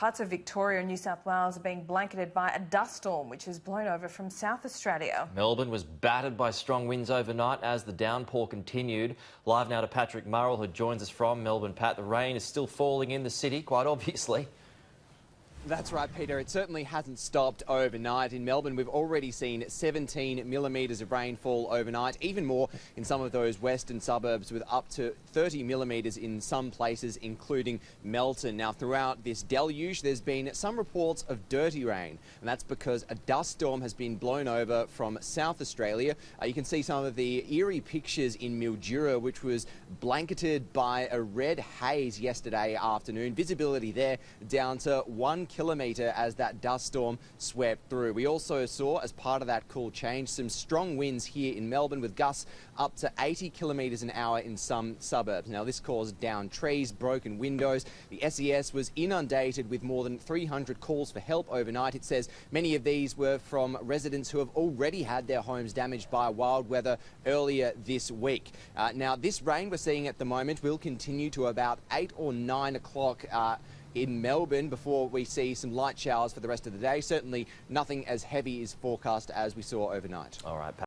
Parts of Victoria and New South Wales are being blanketed by a dust storm which has blown over from South Australia. Melbourne was battered by strong winds overnight as the downpour continued. Live now to Patrick Murrell, who joins us from Melbourne. Pat, the rain is still falling in the city, quite obviously. That's right, Peter. It certainly hasn't stopped overnight. In Melbourne, we've already seen 17 millimetres of rainfall overnight, even more in some of those western suburbs with up to 30 millimetres in some places, including Melton. Now, throughout this deluge, there's been some reports of dirty rain, and that's because a dust storm has been blown over from South Australia. You can see some of the eerie pictures in Mildura, which was blanketed by a red haze yesterday afternoon. Visibility there down to 1 kilometre as that dust storm swept through. We also saw, as part of that cool change, some strong winds here in Melbourne with gusts up to 80 kilometres an hour in some suburbs. Now, this caused down trees, broken windows. The SES was inundated with more than 300 calls for help overnight. It says many of these were from residents who have already had their homes damaged by wild weather earlier this week. Now, this rain we're seeing at the moment will continue to about 8 or 9 o'clock in Melbourne before we see some light showers for the rest of the day. Certainly nothing as heavy is forecast as we saw overnight. All right, Pat.